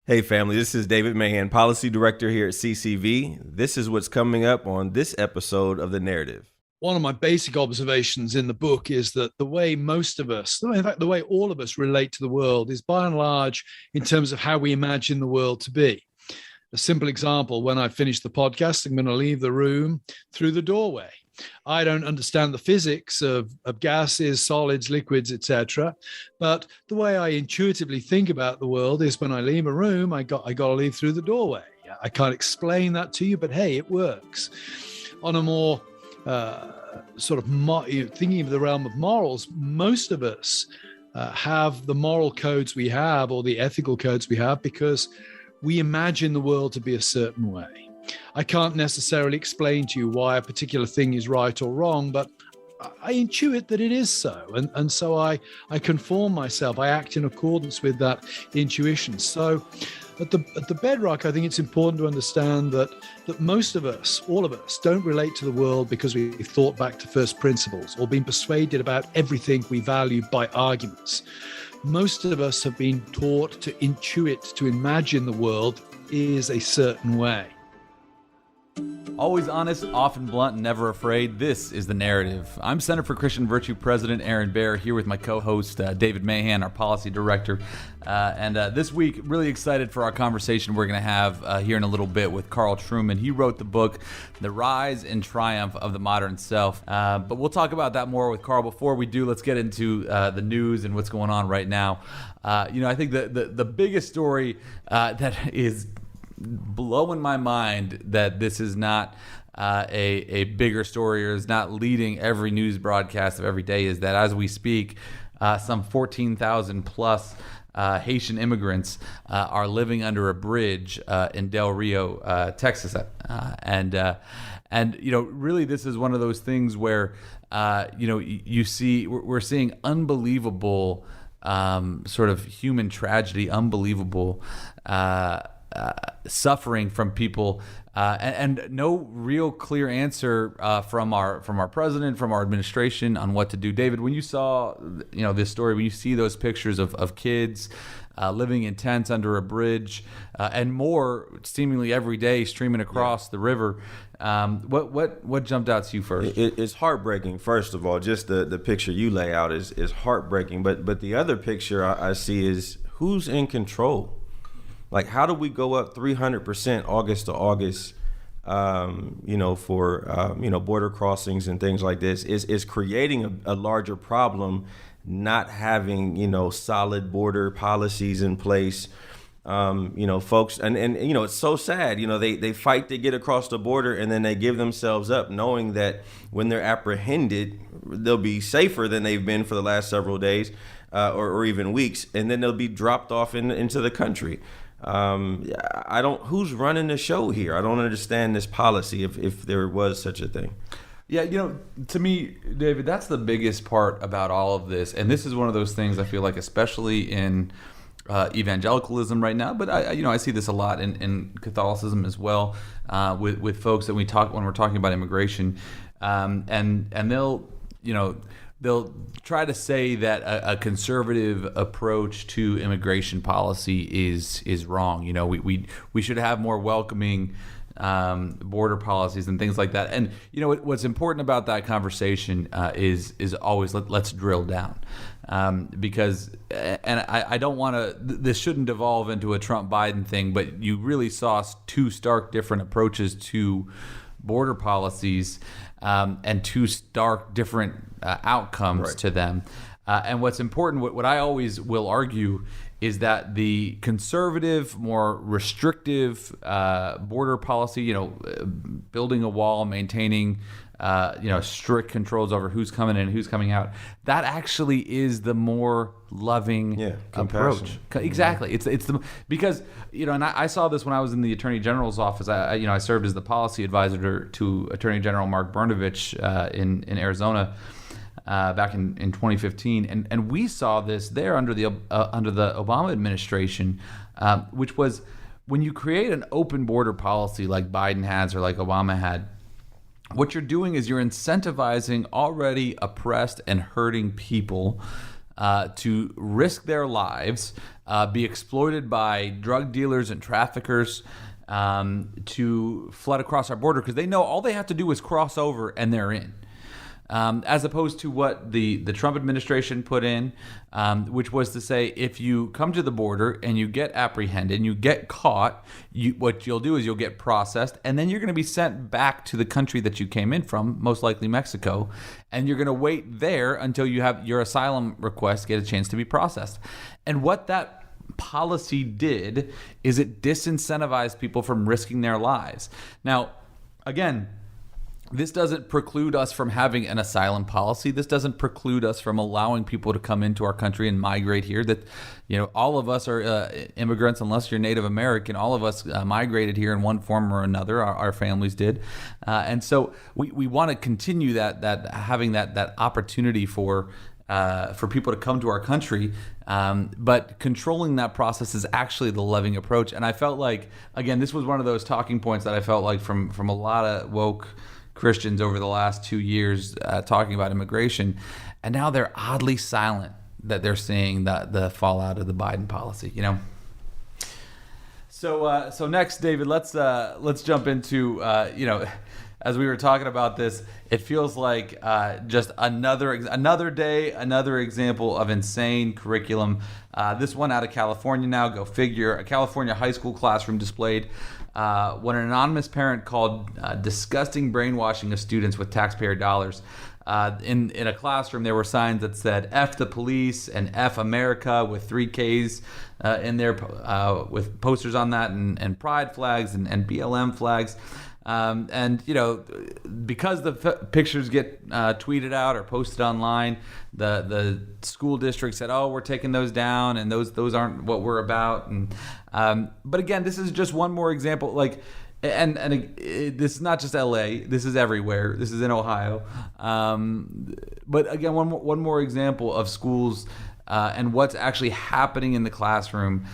Hey family, this is David Mahan, Policy Director here at CCV. This is what's coming up on this episode of The Narrative. One of my basic observations in the book is that the way most of us, in fact, the way all of us relate to the world is by and large in terms of how we imagine the world to be. A simple example, when I finish the podcast, I'm going to leave the room through the doorway. I don't understand the physics of gases, solids, liquids, etc. But the way I intuitively think about the world is when I leave a room, I got to leave through the doorway. I can't explain that to you, but hey, it works. On a more thinking of the realm of morals, most of us have the moral codes we have or the ethical codes we have because we imagine the world to be a certain way. I can't necessarily explain to you why a particular thing is right or wrong, but I intuit that it is so. And so I conform myself. I act in accordance with that intuition. So at the bedrock, I think it's important to understand that most of us, all of us, don't relate to the world because we've thought back to first principles or been persuaded about everything we value by arguments. Most of us have been taught to intuit, to imagine the world is a certain way. Always honest, often blunt, and never afraid. This is The Narrative. I'm Center for Christian Virtue President Aaron Baer, here with my co-host David Mahan, our Policy Director. And this week, really excited for our conversation we're going to have here in a little bit with Carl Trueman. He wrote the book, The Rise and Triumph of the Modern Self. But we'll talk about that more with Carl. Before we do, let's get into the news and what's going on right now. I think the biggest story that is blowing my mind that this is not a bigger story or is not leading every news broadcast of every day is that as we speak, some 14,000 plus Haitian immigrants are living under a bridge in Del Rio, Texas. And really this is one of those things where, we're seeing unbelievable sort of human tragedy, unbelievable suffering from people, and no real clear answer from our president, from our administration on what to do. David, when you saw this story, when you see those pictures of kids living in tents under a bridge and more seemingly every day streaming across the river, what jumped out to you first? It's heartbreaking. First of all, just the picture you lay out is heartbreaking. But the other picture I see is who's in control. Like, how do we go up 300% August to August, for border crossings and things like this? Is creating a larger problem, not having, solid border policies in place. Folks, and it's so sad, they fight to get across the border and then they give themselves up knowing that when they're apprehended, they'll be safer than they've been for the last several days or even weeks, and then they'll be dropped off into the country. Who's running the show here? I don't understand this policy if there was such a thing. Yeah, to me, David, that's the biggest part about all of this. And this is one of those things I feel like, especially in evangelicalism right now, but I see this a lot in Catholicism as well, with folks that when we're talking about immigration, and they'll try to say that a conservative approach to immigration policy is wrong. We should have more welcoming border policies and things like that. And what's important about that conversation is always let's drill down, because I don't want to. This shouldn't devolve into a Trump-Biden thing, but you really saw two stark different approaches to border policies, and two stark different outcomes to them. And what's important, what I always will argue, is that the conservative, more restrictive border policy, building a wall, maintaining strict controls over who's coming in and who's coming out, that actually is the more loving approach. Exactly. It's the because and I saw this when I was in the Attorney General's office. I served as the policy advisor to Attorney General Mark Brnovich in Arizona back in 2015, and we saw this there under the Obama administration, which was when you create an open border policy like Biden has or like Obama had. What you're doing is you're incentivizing already oppressed and hurting people to risk their lives be exploited by drug dealers and traffickers to flood across our border because they know all they have to do is cross over and they're in. As opposed to what the Trump administration put in, which was to say, if you come to the border and you get apprehended and you get caught, what you'll do is you'll get processed, and then you're going to be sent back to the country that you came in from, most likely Mexico, and you're going to wait there until you have your asylum request get a chance to be processed. And what that policy did is it disincentivized people from risking their lives. Now, again, this doesn't preclude us from having an asylum policy. This doesn't preclude us from allowing people to come into our country and migrate here. That, all of us are immigrants, unless you're Native American. All of us migrated here in one form or another. Our families did, and so we want to continue that having that opportunity for people to come to our country. But controlling that process is actually the loving approach. And I felt like, again, this was one of those talking points that I felt like from a lot of woke Christians over the last 2 years talking about immigration, and now they're oddly silent that they're seeing the fallout of the Biden policy. So next, David, let's jump into as we were talking about this, it feels like just another day, another example of insane curriculum. This one out of California now, go figure. A California high school classroom displayed what an anonymous parent called disgusting brainwashing of students with taxpayer dollars. In a classroom, there were signs that said F the police and F America with 3 Ks in there with posters on that and pride flags and BLM flags. And because the pictures get tweeted out or posted online, the school district said, "Oh, we're taking those down, and those aren't what we're about." And but again, this is just one more example. Like, and this is not just LA. This is everywhere. This is in Ohio. But again, one more example of schools and what's actually happening in the classroom.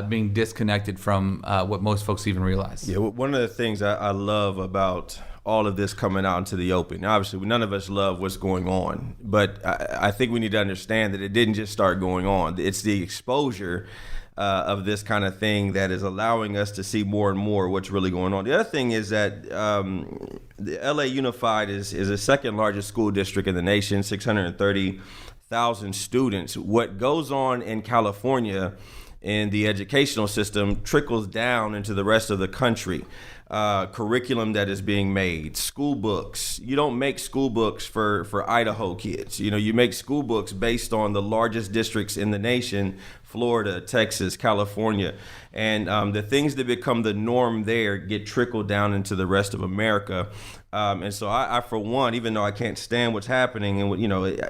Being disconnected from what most folks even realize. Yeah, one of the things I love about all of this coming out into the open, obviously none of us love what's going on, but I think we need to understand that it didn't just start going on. It's the exposure of this kind of thing that is allowing us to see more and more what's really going on. The other thing is that the LA Unified is the second largest school district in the nation, 630,000 students. What goes on in California in the educational system trickles down into the rest of the country. Curriculum that is being made, school books. You don't make school books for Idaho kids. You make school books based on the largest districts in the nation, Florida, Texas, California. And the things that become the norm there get trickled down into the rest of America. And so I, for one, even though I can't stand what's happening and,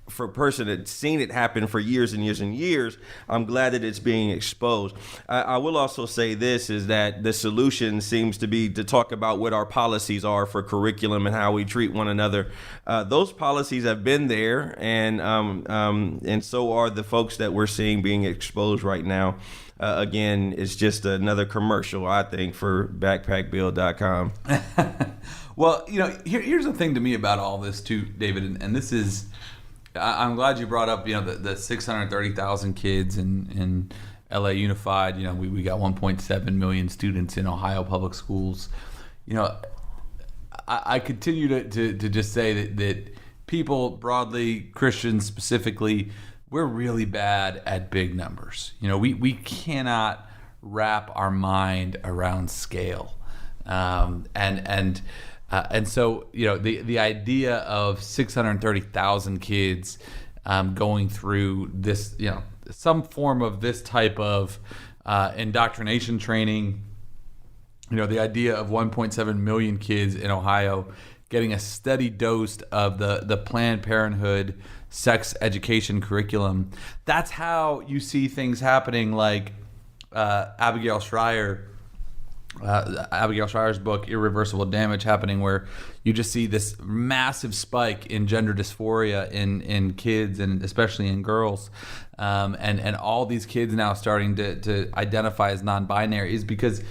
for a person that's seen it happen for years and years and years, I'm glad that it's being exposed. I will also say this, is that the solution seems to be to talk about what our policies are for curriculum and how we treat one another. Those policies have been there, and so are the folks that we're seeing being exposed right now. Again, it's just another commercial, I think, for backpackbill.com. Well, here's the thing to me about all this too, David, and this is, I'm glad you brought up, the 630,000 kids in LA Unified. We got 1.7 million students in Ohio public schools. I continue to just say that people broadly, Christians specifically, we're really bad at big numbers. We cannot wrap our mind around scale, and so, the idea of 630,000 kids going through this, some form of this type of indoctrination training, the idea of 1.7 million kids in Ohio getting a steady dose of the Planned Parenthood sex education curriculum. That's how you see things happening, like Abigail Schreier's book, Irreversible Damage, happening, where you just see this massive spike in gender dysphoria in kids, and especially in girls. And all these kids now starting to identify as non-binary is because,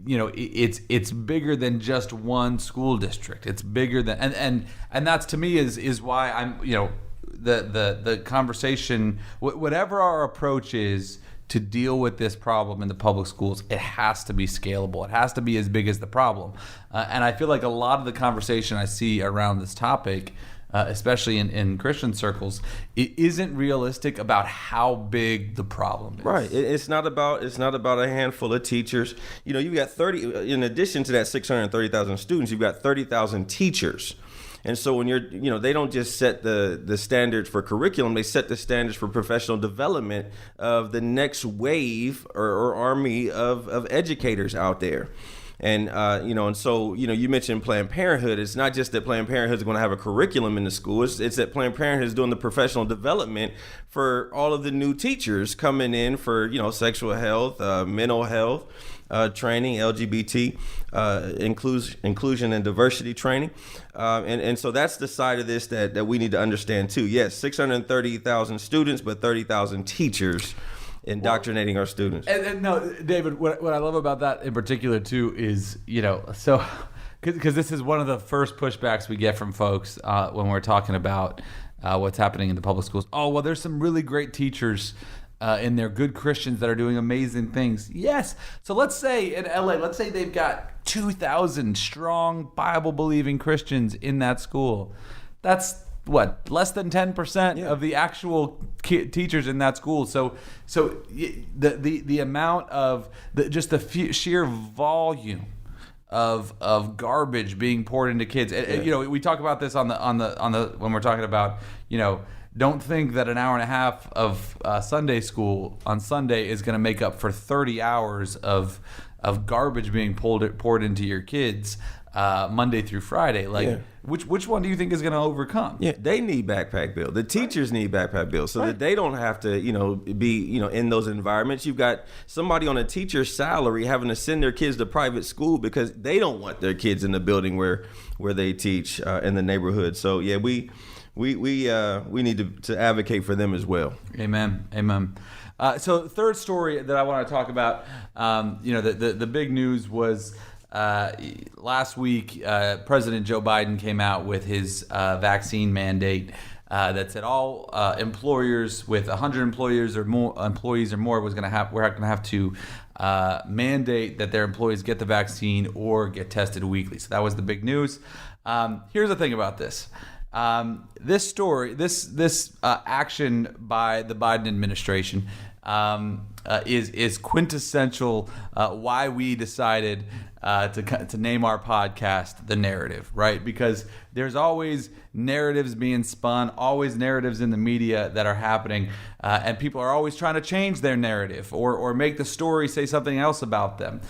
it's bigger than just one school district. It's bigger than, and that's, to me, is why I'm, the conversation, whatever our approach is to deal with this problem in the public schools, it has to be scalable. It has to be as big as the problem. And I feel like a lot of the conversation I see around this topic, especially in Christian circles, it isn't realistic about how big the problem is. Right. It's not about a handful of teachers. You know, you've got 30, in addition to that 630,000 students, you've got 30,000 teachers. And so when they don't just set the standards for curriculum, they set the standards for professional development of the next wave or army of educators out there. And, and so, you mentioned Planned Parenthood. It's not just that Planned Parenthood is going to have a curriculum in the school. It's that Planned Parenthood is doing the professional development for all of the new teachers coming in for, sexual health, mental health, training, LGBT, inclusion and diversity training. And so that's the side of this that we need to understand too. Yes, 630,000 students, but 30,000 teachers indoctrinating our students. And no, David, what I love about that in particular too is, so because this is one of the first pushbacks we get from folks when we're talking about what's happening in the public schools. Oh, well, there's some really great teachers and they're good Christians that are doing amazing things. Yes. So let's say in LA, let's say they've got 2,000 strong Bible-believing Christians in that school. That's what, less than 10% of the actual teachers in that school. So the amount of sheer volume of garbage being poured into kids. We talk about this on the when we're talking about, don't think that an hour and a half of Sunday school on Sunday is going to make up for 30 hours of garbage being poured into your kids Monday through Friday. Which one do you think is going to overcome? Yeah, they need backpack bills. The teachers need backpack bills so that they don't have to, be, in those environments. You've got somebody on a teacher's salary having to send their kids to private school because they don't want their kids in the building where they teach in the neighborhood. So yeah, we need to advocate for them as well. Amen. So the third story that I want to talk about, the big news was last week, President Joe Biden came out with his vaccine mandate that said all employers with 100 employees or more we're going to have to mandate that their employees get the vaccine or get tested weekly. So that was the big news. Here's the thing about this. This story, this action by the Biden administration is quintessential why we decided to name our podcast The Narrative, right? Because there's always narratives being spun, always narratives in the media that are happening, and people are always trying to change their narrative or make the story say something else about them.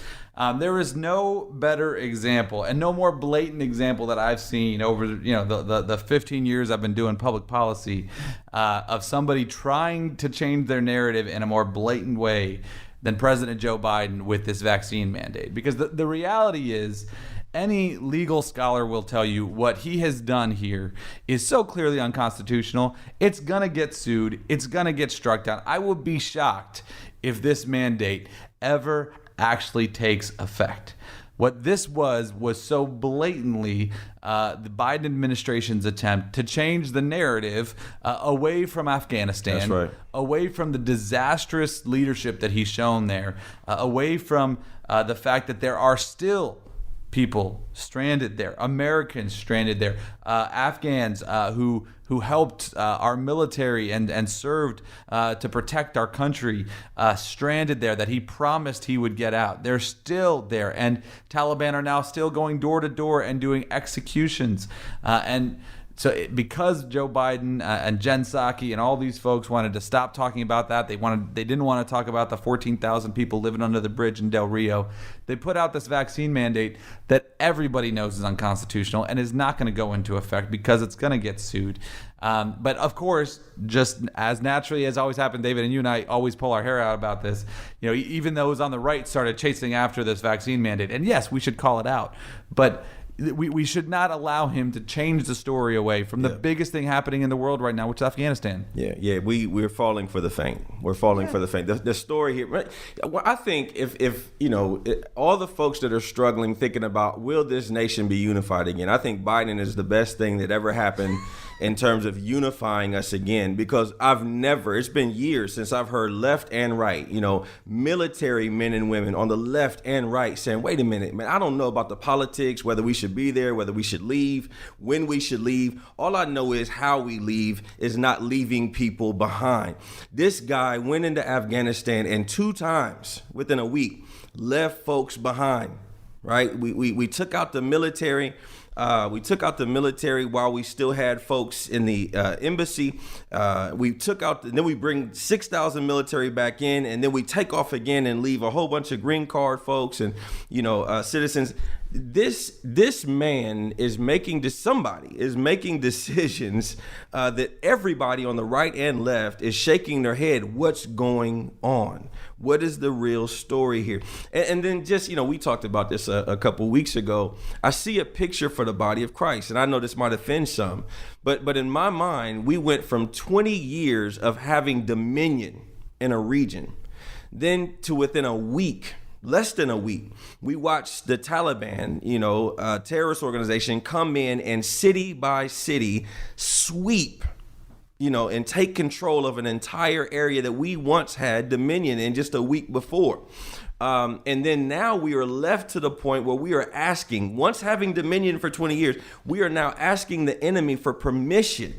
There is no better example and no more blatant example that I've seen over the 15 years I've been doing public policy of somebody trying to change their narrative in a more blatant way than President Joe Biden with this vaccine mandate. Because the reality is, any legal scholar will tell you what he has done here is so clearly unconstitutional. It's going to get sued. It's going to get struck down. I would be shocked if this mandate ever actually takes effect. What this was so blatantly the Biden administration's attempt to change the narrative away from Afghanistan, That's right. away from the disastrous leadership that he's shown there, away from the fact that there are still people stranded there, Americans stranded there, Afghans who helped our military and served to protect our country, stranded there that he promised he would get out. They're still there, and Taliban are now still going door to door and doing executions. So because Joe Biden and Jen Psaki and all these folks wanted to stop talking about that, they didn't want to talk about the 14,000 people living under the bridge in Del Rio. They put out this vaccine mandate that everybody knows is unconstitutional and is not going to go into effect because it's going to get sued. But of course, just as naturally as always happened, David, and you and I always pull our hair out about this, even those on the right started chasing after this vaccine mandate. And yes, we should call it out. But we should not allow him to change the story away from the biggest thing happening in the world right now, which is Afghanistan. Yeah, we're falling for the faint. We're falling for the faint. The story here, right? Well, I think if all the folks that are struggling, thinking about will this nation be unified again, I think Biden is the best thing that ever happened in terms of unifying us again, because it's been years since I've heard left and right, military men and women on the left and right saying, wait a minute, man, I don't know about the politics, whether we should be there, whether we should leave, when we should leave. All I know is how we leave is not leaving people behind. This guy went into Afghanistan and 2 times within a week left folks behind, right? We took out the military. We took out the military while we still had folks in the embassy. Then we bring 6,000 military back in, and then we take off again and leave a whole bunch of green card folks and, citizens. This man is making decisions that everybody on the right and left is shaking their head. What's going on? What is the real story here? And then just, we talked about this a couple weeks ago. I see a picture for the body of Christ, and I know this might offend some, but in my mind, we went from 20 years of having dominion in a region, then to within a week, less than a week, we watched the Taliban, terrorist organization, come in and city by city sweep, and take control of an entire area that we once had dominion in just a week before. And then now we are left to the point where we are asking, once having dominion for 20 years, we are now asking the enemy for permission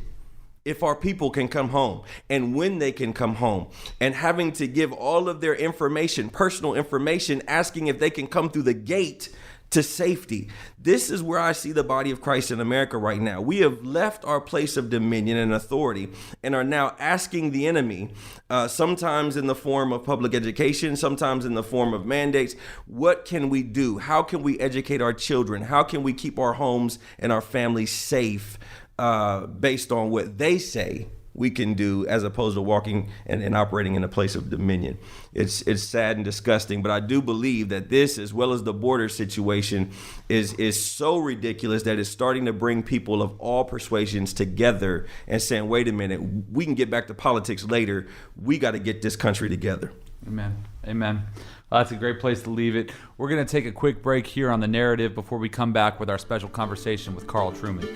if our people can come home and when they can come home, and having to give all of their information, personal information, asking if they can come through the gate to safety. This is where I see the body of Christ in America right now. We have left our place of dominion and authority and are now asking the enemy, sometimes in the form of public education, sometimes in the form of mandates, what can we do? How can we educate our children? How can we keep our homes and our families safe based on what they say we can do, as opposed to walking and operating in a place of dominion? It's sad and disgusting, but I do believe that this, as well as the border situation, is so ridiculous that it's starting to bring people of all persuasions together and saying, wait a minute, we can get back to politics later. We got to get this country together. Amen. Well, that's a great place to leave it. We're going to take a quick break here on The Narrative before we come back with our special conversation with Carl Trueman.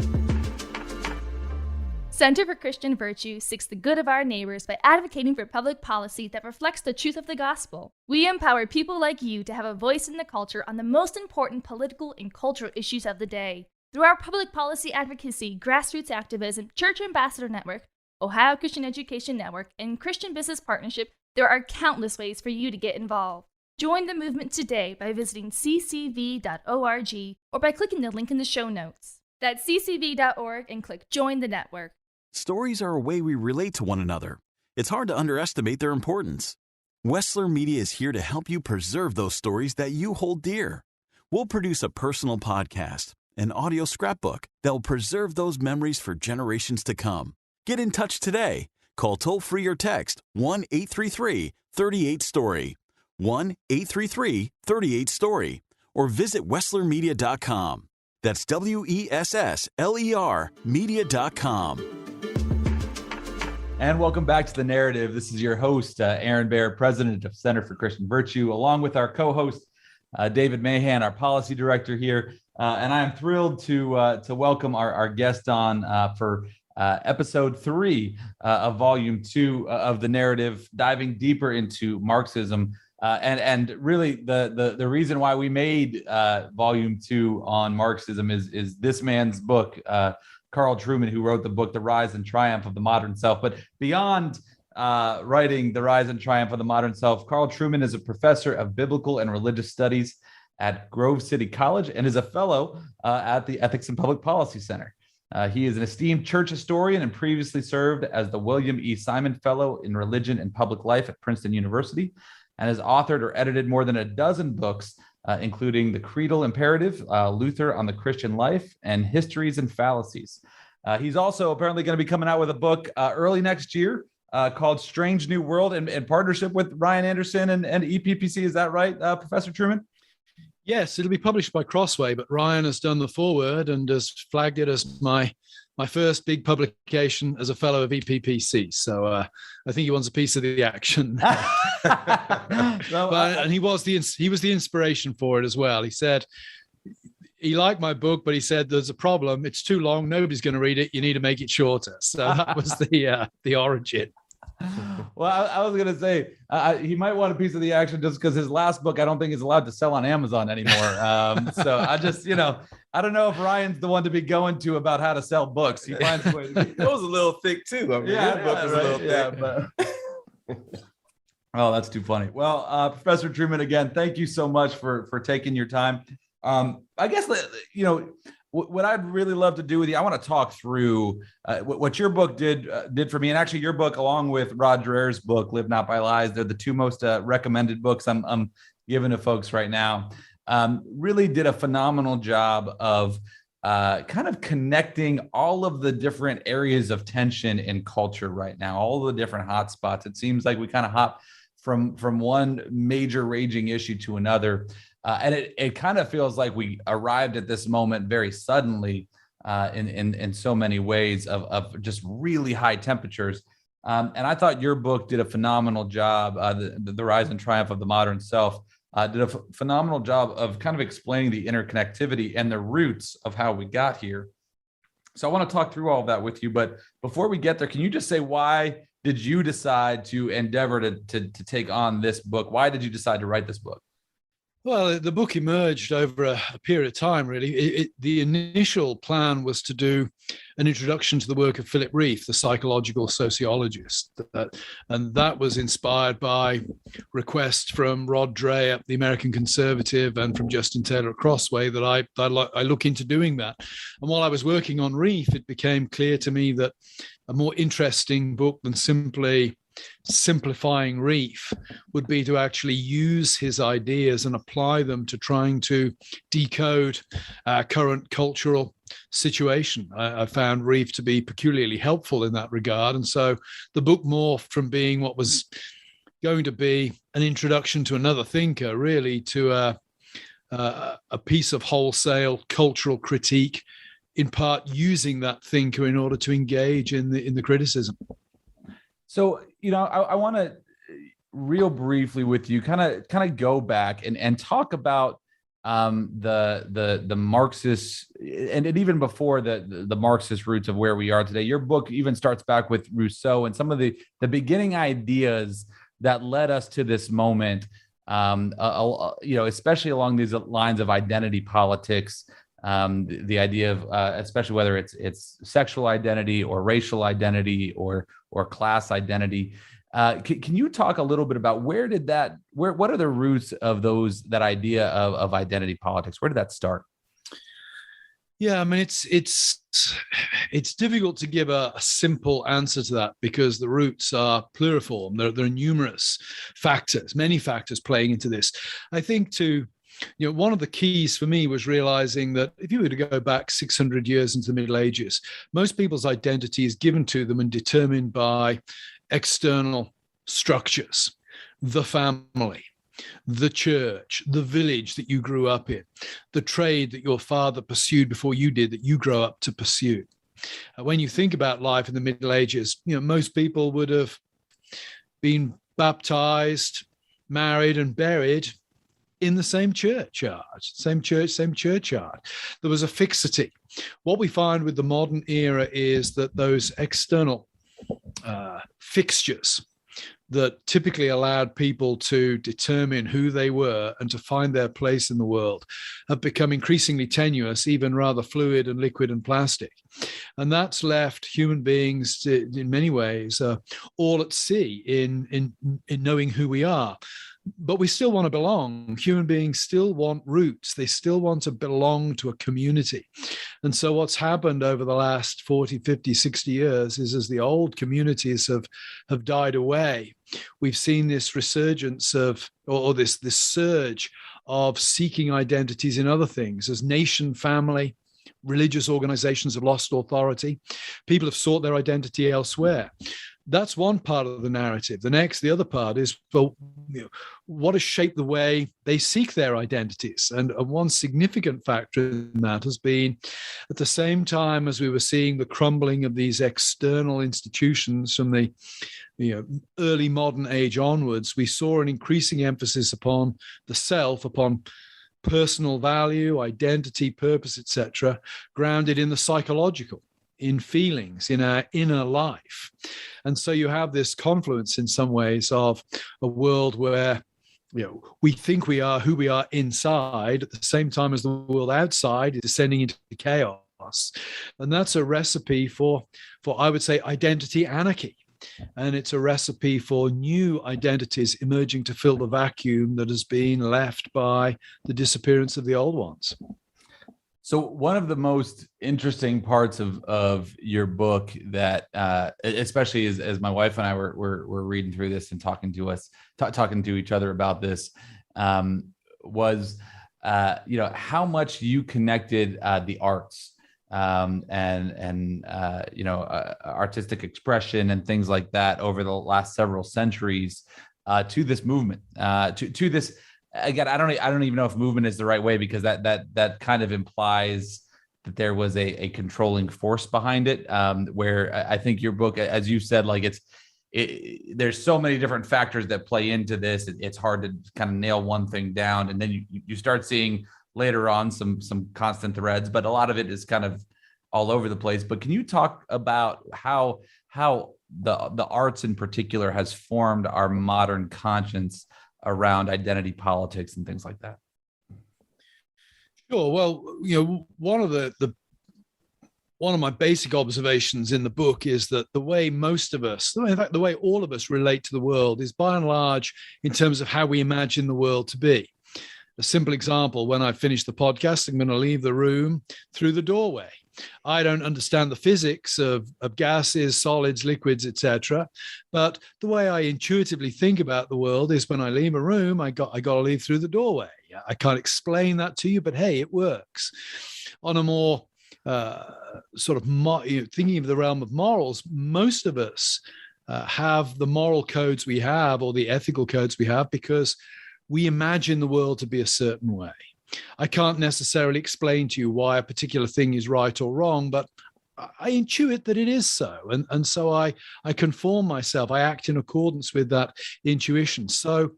Center for Christian Virtue seeks the good of our neighbors by advocating for public policy that reflects the truth of the gospel. We empower people like you to have a voice in the culture on the most important political and cultural issues of the day. Through our public policy advocacy, grassroots activism, Church Ambassador Network, Ohio Christian Education Network, and Christian Business Partnership, there are countless ways for you to get involved. Join the movement today by visiting ccv.org or by clicking the link in the show notes. That's ccv.org and click Join the Network. Stories are a way we relate to one another. It's hard to underestimate their importance. Wessler Media is here to help you preserve those stories that you hold dear. We'll produce a personal podcast, an audio scrapbook that will preserve those memories for generations to come. Get in touch today. Call toll-free or text 1-833-38-STORY, 1-833-38-STORY, or visit WesslerMedia.com. That's WESSLER media.com. And welcome back to The Narrative. This is your host, Aaron Baer, president of Center for Christian Virtue, along with our co-host, David Mahan, our policy director here. And I am thrilled to welcome our guest on for episode 3 of volume 2 of The Narrative, diving deeper into Marxism. And really the reason why we made volume 2 on Marxism is this man's book, Carl Trueman, who wrote the book, The Rise and Triumph of the Modern Self. But beyond writing The Rise and Triumph of the Modern Self, Carl Trueman is a professor of biblical and religious studies at Grove City College and is a fellow at the Ethics and Public Policy Center. He is an esteemed church historian and previously served as the William E. Simon Fellow in Religion and Public Life at Princeton University, and has authored or edited more than a dozen books, including The Creedal Imperative, Luther on the Christian Life, and Histories and Fallacies. He's also apparently going to be coming out with a book early next year called Strange New World in partnership with Ryan Anderson and EPPC. Is that right, Professor Trueman? Yes, it'll be published by Crossway, but Ryan has done the foreword and has flagged it as my first big publication as a fellow of EPPC. So I think he wants a piece of the action. And he was the inspiration for it as well. He said, he liked my book, but he said there's a problem. It's too long. Nobody's going to read it. You need to make it shorter. So that was the origin. Well, I was going to say he might want a piece of the action just because his last book I don't think is allowed to sell on Amazon anymore. So I just, I don't know if Ryan's the one to be going to about how to sell books. He finds a way to be. It was a little thick too. I mean, his book was a little thick. But oh, that's too funny. Well, Professor Trueman, again, thank you so much for taking your time. I guess, what I'd really love to do with you, I want to talk through what your book did for me. And actually your book, along with Rod Dreher's book, Live Not by Lies, they're the two most recommended books I'm giving to folks right now. Really did a phenomenal job of kind of connecting all of the different areas of tension in culture right now, all the different hot spots. It seems like we kind of hop from one major raging issue to another. And it kind of feels like we arrived at this moment very suddenly in so many ways of just really high temperatures. And I thought your book did a phenomenal job, The Rise and Triumph of the Modern Self, did a phenomenal job of kind of explaining the interconnectivity and the roots of how we got here. So I want to talk through all of that with you. But before we get there, can you just say, why did you decide to endeavor to take on this book? Why did you decide to write this book? Well, the book emerged over a period of time, really. The initial plan was to do an introduction to the work of Philip Rieff, the psychological sociologist. And that was inspired by requests from Rod Dreher, the American conservative, and from Justin Taylor at Crossway that I look into doing that. And while I was working on Rieff, it became clear to me that a more interesting book than simply simplifying Rieff would be to actually use his ideas and apply them to trying to decode our current cultural situation. I found Rieff to be peculiarly helpful in that regard. And so the book morphed from being what was going to be an introduction to another thinker, really, to a piece of wholesale cultural critique, in part using that thinker in order to engage in the criticism. So, I want to real briefly with you kind of go back and talk about the Marxist and even before the Marxist roots of where we are today. Your book even starts back with Rousseau and some of the beginning ideas that led us to this moment, especially along these lines of identity politics. The idea of especially whether it's sexual identity or racial identity or class identity. Can you talk a little bit about what are the roots of that idea of identity politics? Where did that start? Yeah, I mean, it's difficult to give a simple answer to that because the roots are pluriform. There are numerous factors, many factors playing into this. I think one of the keys for me was realizing that if you were to go back 600 years into the Middle Ages, most people's identity is given to them and determined by external structures, the family, the church, the village that you grew up in, the trade that your father pursued before you did that you grow up to pursue. When you think about life in the Middle Ages, most people would have been baptized, married, and buried in the same churchyard. There was a fixity. What we find with the modern era is that those external fixtures that typically allowed people to determine who they were and to find their place in the world have become increasingly tenuous, even rather fluid and liquid and plastic. And that's left human beings in many ways all at sea in knowing who we are. But we still want to belong. Human beings still want roots. They still want to belong to a community. And so what's happened over the last 40, 50, 60 years is as the old communities have died away, we've seen this resurgence or this surge of seeking identities in other things. As nation, family, religious organizations have lost authority, people have sought their identity elsewhere. That's one part of the narrative. The other part is, what has shaped the way they seek their identities? And one significant factor in that has been, at the same time as we were seeing the crumbling of these external institutions from the early modern age onwards, we saw an increasing emphasis upon the self, upon personal value, identity, purpose, etc., grounded in the psychological, in feelings, in our inner life. And so you have this confluence in some ways of a world where we think we are who we are inside at the same time as the world outside is descending into chaos. And that's a recipe for I would say, identity anarchy. And it's a recipe for new identities emerging to fill the vacuum that has been left by the disappearance of the old ones. So one of the most interesting parts of your book that, especially as my wife and I were reading through this and talking to each other about this, was how much you connected the arts and artistic expression and things like that over the last several centuries to this movement, to this. Again, I don't even know if movement is the right way, because that kind of implies that there was a controlling force behind it. Where I think your book, as you said, like there's so many different factors that play into this. It's hard to kind of nail one thing down, and then you start seeing later on some constant threads, but a lot of it is kind of all over the place. But can you talk about how the arts in particular has formed our modern conscience around identity politics and things like that? Sure. Well, one of my basic observations in the book is that the way most of us, in fact, the way all of us relate to the world is by and large in terms of how we imagine the world to be. A simple example, when I finish the podcast, I'm going to leave the room through the doorway. I don't understand the physics of gases, solids, liquids, etc. But the way I intuitively think about the world is when I leave a room, I got to leave through the doorway. I can't explain that to you, but hey, it works. On a more thinking of the realm of morals, most of us have the moral codes we have, or the ethical codes we have, because we imagine the world to be a certain way. I can't necessarily explain to you why a particular thing is right or wrong, but I intuit that it is so. And so I conform myself. I act in accordance with that intuition. So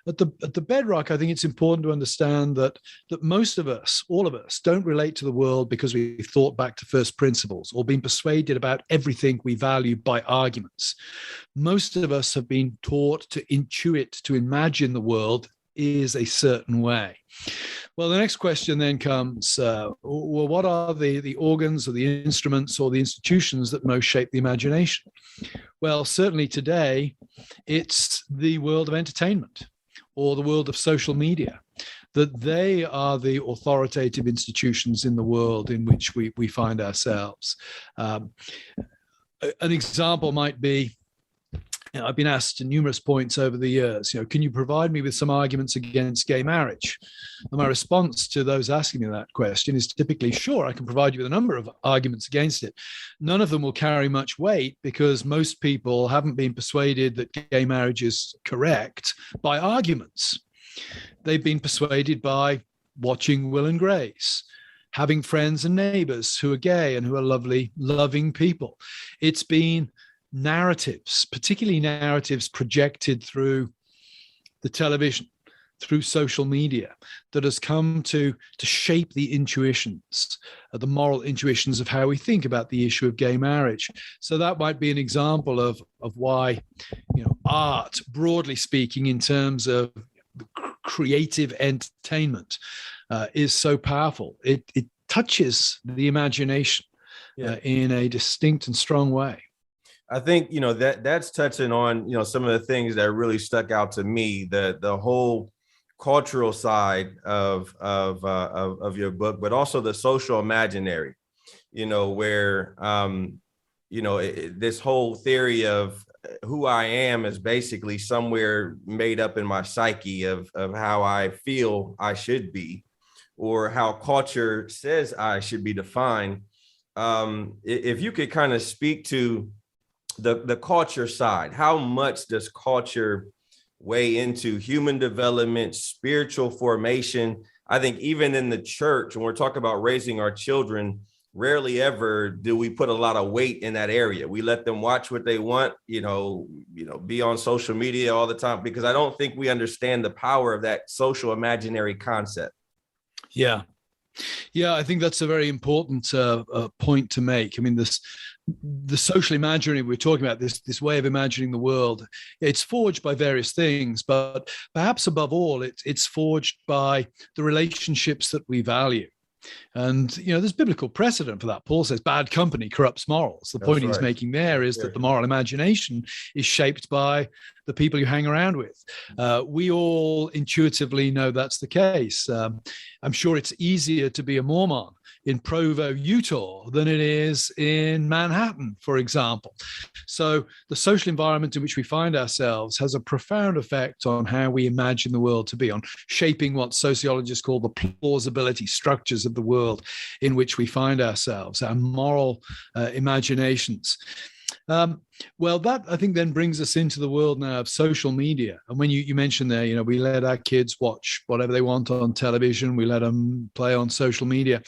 at the bedrock, I think it's important to understand that most of us, all of us, don't relate to the world because we've thought back to first principles or been persuaded about everything we value by arguments. Most of us have been taught to intuit, to imagine the world is a certain way. Well, the next question then comes, what are the organs or the instruments or the institutions that most shape the imagination? Well, certainly today, it's the world of entertainment or the world of social media, that they are the authoritative institutions in the world in which we find ourselves. An example might be, I've been asked numerous points over the years, can you provide me with some arguments against gay marriage? And my response to those asking me that question is typically, sure, I can provide you with a number of arguments against it. None of them will carry much weight because most people haven't been persuaded that gay marriage is correct by arguments. They've been persuaded by watching Will and Grace, having friends and neighbors who are gay and who are lovely, loving people. It's been narratives, particularly narratives projected through the television, through social media, that has come to shape the intuitions, the moral intuitions of how we think about the issue of gay marriage. So that might be an example of why, art, broadly speaking, in terms of creative entertainment, is so powerful. It touches the imagination in a distinct and strong way. I think, that's touching on, some of the things that really stuck out to me, the whole cultural side of your book, but also the social imaginary, where, this whole theory of who I am is basically somewhere made up in my psyche of how I feel I should be, or how culture says I should be defined. If you could kind of speak to the culture side, how much does culture weigh into human development, spiritual formation? I think even in the church, when we're talking about raising our children, rarely ever do we put a lot of weight in that area. We let them watch what they want, be on social media all the time, because I don't think we understand the power of that social imaginary concept. Yeah. Yeah, I think that's a very important point to make. I mean, the social imaginary we're talking about, this way of imagining the world, it's forged by various things, but perhaps above all, it's forged by the relationships that we value. And, there's biblical precedent for that. Paul says bad company corrupts morals. The point he's making there is that the moral imagination is shaped by the people you hang around with. We all intuitively know that's the case. I'm sure it's easier to be a Mormon in Provo, Utah, than it is in Manhattan, for example. So the social environment in which we find ourselves has a profound effect on how we imagine the world to be, on shaping what sociologists call the plausibility structures of the world in which we find ourselves, our moral imaginations. Well, that I think then brings us into the world now of social media. And when you mentioned there, we let our kids watch whatever they want on television. We let them play on social media.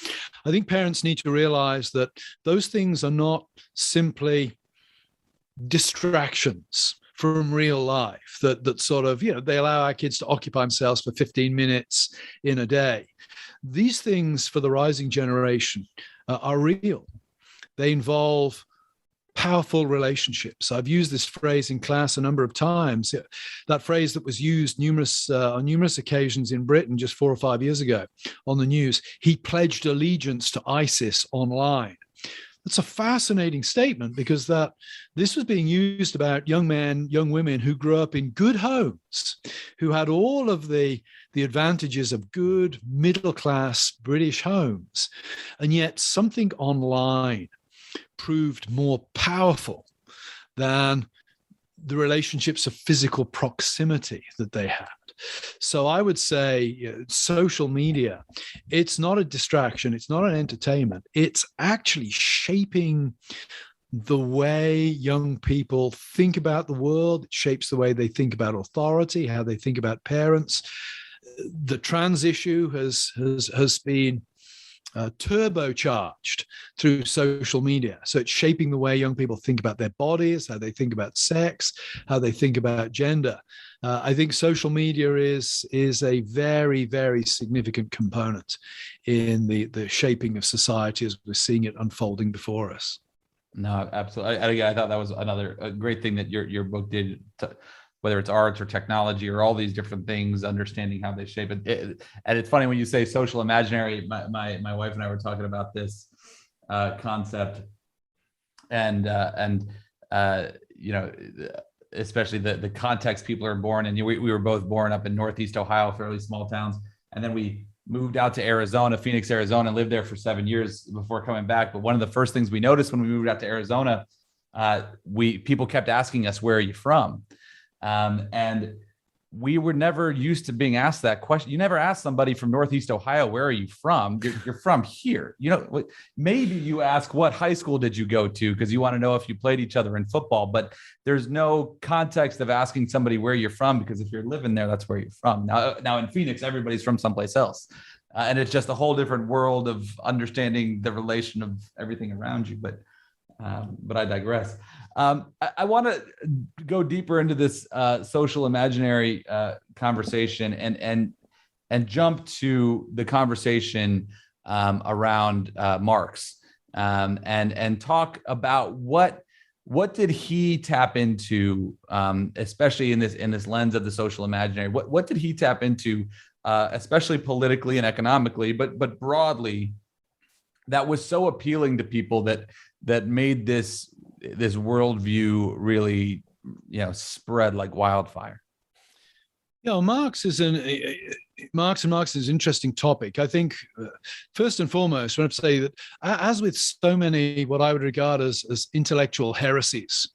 I think parents need to realize that those things are not simply distractions from real life that sort of, they allow our kids to occupy themselves for 15 minutes in a day. These things for the rising generation are real. They involve powerful relationships. I've used this phrase in class a number of times. That phrase that was used on numerous occasions in Britain just 4 or 5 years ago on the news. He pledged allegiance to ISIS online. That's a fascinating statement because this was being used about young men, young women who grew up in good homes, who had all of the advantages of good middle-class British homes. And yet something online proved more powerful than the relationships of physical proximity that they had. So I would say social media, it's not a distraction, it's not an entertainment, it's actually shaping the way young people think about the world. It shapes the way they think about authority, how they think about parents. The trans issue has been turbocharged through social media. So it's shaping the way young people think about their bodies, how they think about sex, how they think about gender. I think social media is a very, very significant component in the shaping of society as we're seeing it unfolding before us. No, absolutely. I thought that was a great thing that your book did, whether it's arts or technology or all these different things, understanding how they shape it. And it's funny when you say social imaginary, my wife and I were talking about this concept and especially the context people are born in. We were both born up in Northeast Ohio, fairly small towns. And then we moved out to Arizona, Phoenix, Arizona, and lived there for 7 years before coming back. But one of the first things we noticed when we moved out to Arizona, people kept asking us, "Where are you from?" And we were never used to being asked that question. You never ask somebody from Northeast Ohio, "Where are you from?" You're from here. Maybe you ask, "What high school did you go to?" because you want to know if you played each other in football, but there's no context of asking somebody where you're from, because if you're living there, that's where you're from. Now in Phoenix, everybody's from someplace else. And it's just a whole different world of understanding the relation of everything around you. But I digress. I want to go deeper into this social imaginary conversation and jump to the conversation around Marx and talk about what did he tap into, especially in this lens of the social imaginary. What did he tap into, especially politically and economically, but broadly, that was so appealing to people that made this worldview really, spread like wildfire? Marx is an interesting topic. I think first and foremost, I want to say that as with so many what I would regard as intellectual heresies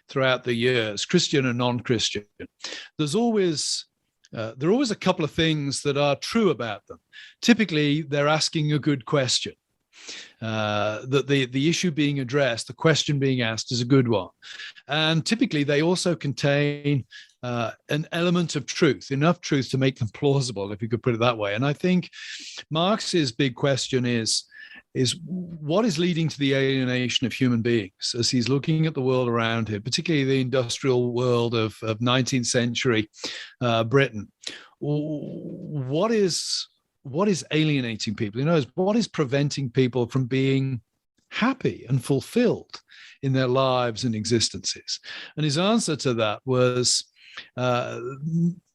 throughout the years, Christian and non-Christian, there are always a couple of things that are true about them. Typically, they're asking a good question. That the issue being addressed, the question being asked, is a good one. And typically they also contain an element of truth, enough truth to make them plausible, if you could put it that way. And I think Marx's big question is what is leading to the alienation of human beings as he's looking at the world around him, particularly the industrial world of 19th century Britain. What is what is alienating people? You know, what is preventing people from being happy and fulfilled in their lives and existences? And his answer to that was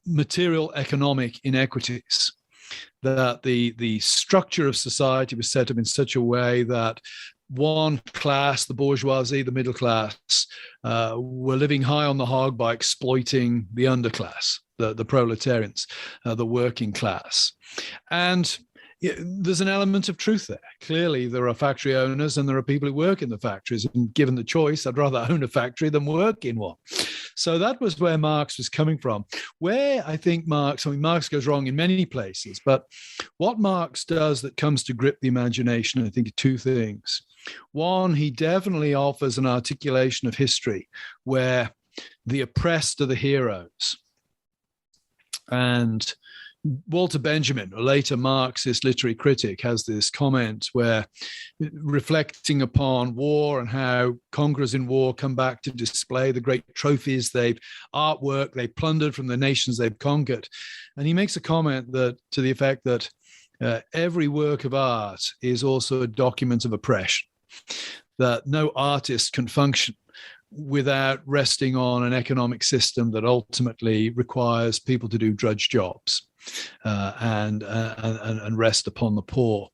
material economic inequities, that the structure of society was set up in such a way that one class, the bourgeoisie, the middle class, were living high on the hog by exploiting the underclass, the proletarians, the working class. And there's an element of truth there. Clearly, there are factory owners and there are people who work in the factories. And given the choice, I'd rather own a factory than work in one. So that was where Marx was coming from. Where I think Marx goes wrong in many places, but what Marx does that comes to grip the imagination, I think, are two things. One, he definitely offers an articulation of history where the oppressed are the heroes. And Walter Benjamin, a later Marxist literary critic, has this comment where, reflecting upon war and how conquerors in war come back to display the great trophies, artwork they plundered from the nations they've conquered. And he makes a comment that to the effect that every work of art is also a document of oppression, that no artist can function without resting on an economic system that ultimately requires people to do drudge jobs. And rest upon the poor.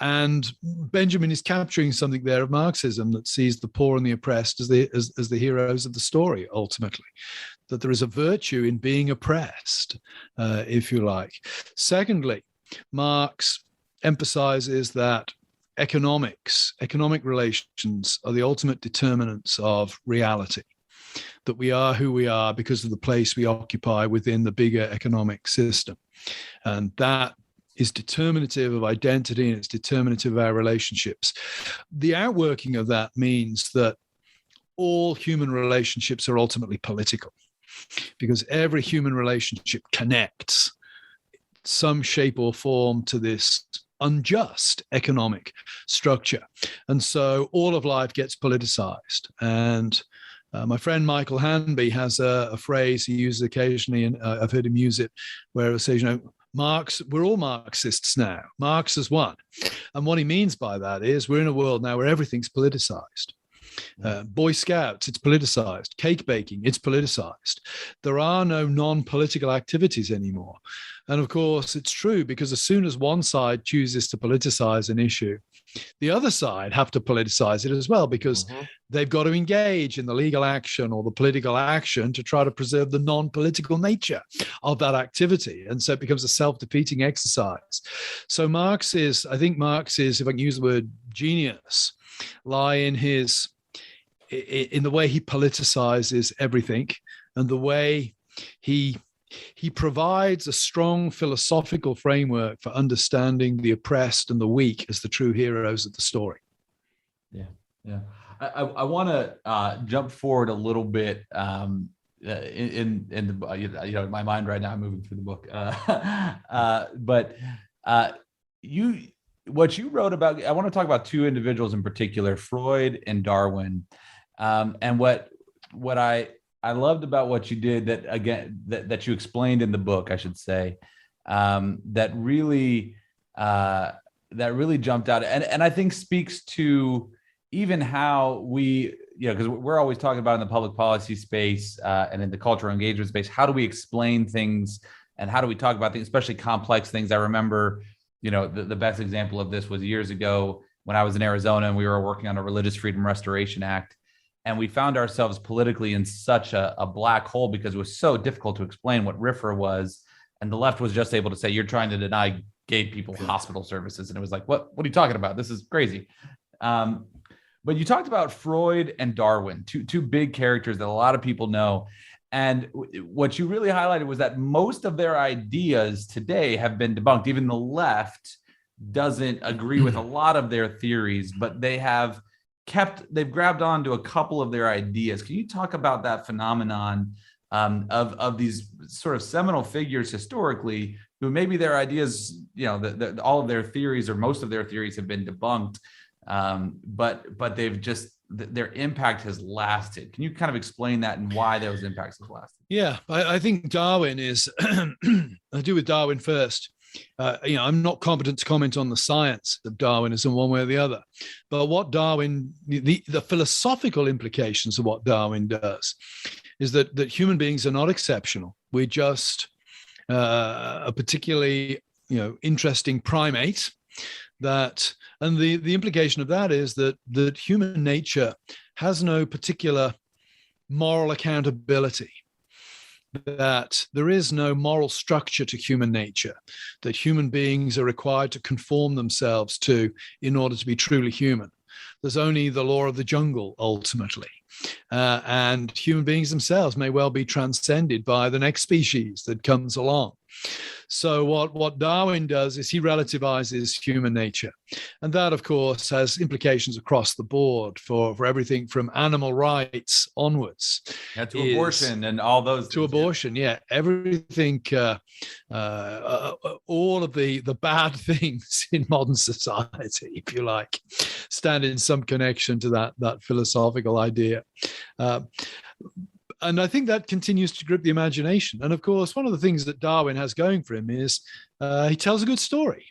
And Benjamin is capturing something there of Marxism that sees the poor and the oppressed as the heroes of the story, ultimately. That there is a virtue in being oppressed, if you like. Secondly, Marx emphasizes that economic relations are the ultimate determinants of reality. That we are who we are because of the place we occupy within the bigger economic system. And that is determinative of identity and it's determinative of our relationships. The outworking of that means that all human relationships are ultimately political, because every human relationship connects some shape or form to this unjust economic structure. And so all of life gets politicized. And my friend Michael Hanby has a phrase he uses occasionally, and I've heard him use it, where it says, Marx, we're all Marxists now. Marx has won. And what he means by that is we're in a world now where everything's politicized. Boy Scouts, it's politicized. Cake baking, it's politicized. There are no non-political activities anymore. And of course, it's true, because as soon as one side chooses to politicize an issue, the other side have to politicize it as well, because they've got to engage in the legal action or the political action to try to preserve the non-political nature of that activity. And so it becomes a self-defeating exercise. So I think Marx is, if I can use the word genius, lie in the way he politicizes everything and the way he provides a strong philosophical framework for understanding the oppressed and the weak as the true heroes of the story. Yeah. I want to jump forward a little bit in the, my mind right now, I'm moving through the book. But what you wrote about, I want to talk about two individuals in particular, Freud and Darwin. And what I loved about what you did, that you explained in the book, I should say, that really jumped out, and I think speaks to even how we, because we're always talking about in the public policy space and in the cultural engagement space, how do we explain things and how do we talk about things, especially complex things. I remember, the best example of this was years ago when I was in Arizona and we were working on a Religious Freedom Restoration Act. And we found ourselves politically in such a black hole because it was so difficult to explain what RFRA was. And the left was just able to say, you're trying to deny gay people hospital services. And it was like, what are you talking about? This is crazy. But you talked about Freud and Darwin, two big characters that a lot of people know. And what you really highlighted was that most of their ideas today have been debunked. Even the left doesn't agree with a lot of their theories, but they've grabbed on to a couple of their ideas. Can you talk about that phenomenon of these sort of seminal figures historically, who maybe their ideas, all of their theories or most of their theories have been debunked, but they've just, their impact has lasted. Can you kind of explain that and why those impacts have lasted? Yeah, I think Darwin is, I'll do with Darwin first. I'm not competent to comment on the science of Darwinism one way or the other, but what Darwin, the philosophical implications of what Darwin does is that human beings are not exceptional. We're just a particularly interesting primate. And the implication of that is that human nature has no particular moral accountability, that there is no moral structure to human nature, that human beings are required to conform themselves to in order to be truly human. There's only the law of the jungle, ultimately. And human beings themselves may well be transcended by the next species that comes along. So what Darwin does is he relativizes human nature. And that, of course, has implications across the board for everything from animal rights onwards. Yeah, to abortion and all those. To abortion, yeah. Everything, all of the bad things in modern society, if you like, stand in some connection to that philosophical idea. And I think that continues to grip the imagination. And of course, one of the things that Darwin has going for him is he tells a good story.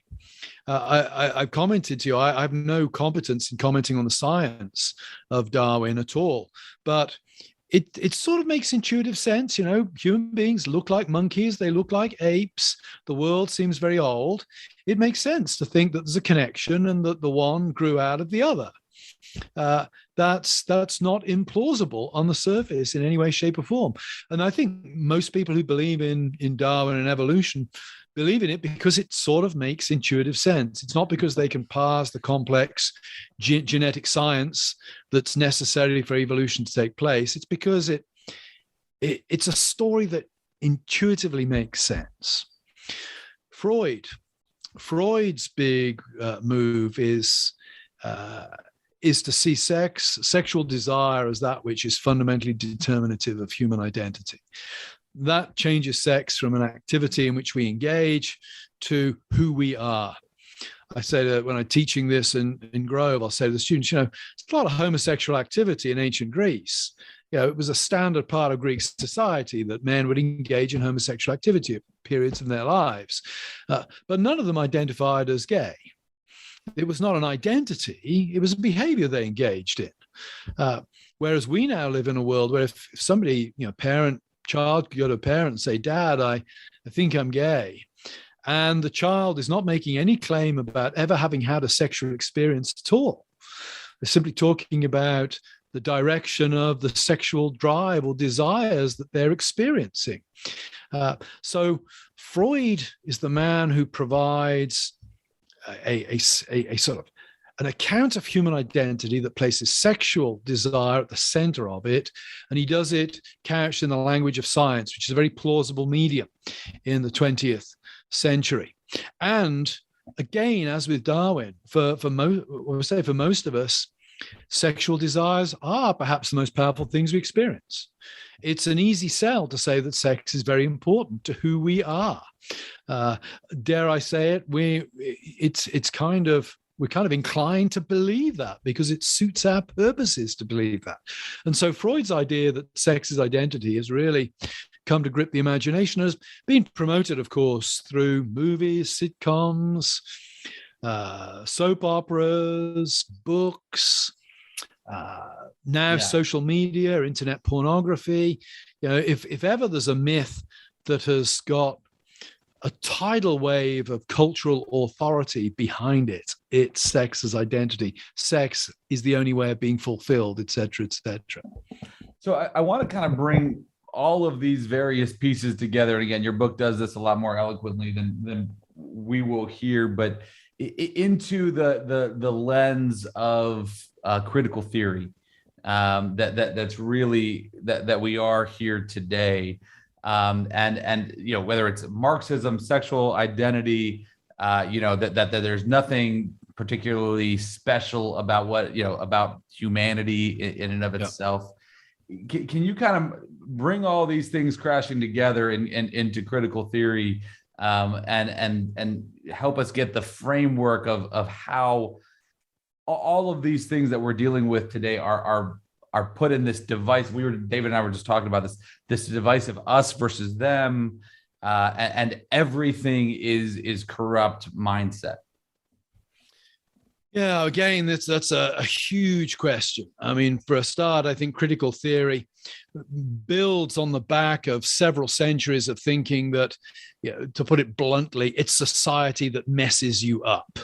I've commented to you, I have no competence in commenting on the science of Darwin at all, but it sort of makes intuitive sense. Human beings look like monkeys, they look like apes, the world seems very old. It makes sense to think that there's a connection and that the one grew out of the other. That's not implausible on the surface in any way, shape, or form. And I think most people who believe in Darwin and evolution believe in it because it sort of makes intuitive sense. It's not because they can parse the complex genetic science that's necessary for evolution to take place. It's because it's a story that intuitively makes sense. Freud's big move is to see sexual desire as that which is fundamentally determinative of human identity. That changes sex from an activity in which we engage to who we are. I say that when I'm teaching this in Grove, I'll say to the students, there's a lot of homosexual activity in ancient Greece. It was a standard part of Greek society that men would engage in homosexual activity at periods in their lives. But none of them identified as gay. It was not an identity, it was a behavior they engaged in. Whereas we now live in a world where if somebody, child could go to a parent and say, Dad, I think I'm gay. And the child is not making any claim about ever having had a sexual experience at all. They're simply talking about the direction of the sexual drive or desires that they're experiencing. So Freud is the man who provides a sort of an account of human identity that places sexual desire at the center of it. And he does it couched in the language of science, which is a very plausible medium in the 20th century. And again, as with Darwin, for most of us, sexual desires are perhaps the most powerful things we experience. It's an easy sell to say that sex is very important to who we are. Dare I say it? We're kind of inclined to believe that because it suits our purposes to believe that. And so Freud's idea that sex is identity has really come to grip the imagination, has been promoted, of course, through movies, sitcoms, soap operas, books, social media, internet pornography. If ever there's a myth that has got a tidal wave of cultural authority behind it, it's sex as identity. Sex is the only way of being fulfilled, et cetera, et cetera. So I want to kind of bring all of these various pieces together. And again, your book does this a lot more eloquently than we will hear, but into the lens of critical theory that's really that we are here today. And whether it's Marxism, sexual identity, that there's nothing particularly special about about humanity in and of itself. Can you kind of bring all these things crashing together into critical theory, and help us get the framework of how all of these things that we're dealing with today are put in this device? David and I were just talking about this device of us versus them, and everything is corrupt mindset? Yeah, again, that's a huge question. I mean, for a start, I think critical theory builds on the back of several centuries of thinking that, to put it bluntly, it's society that messes you up.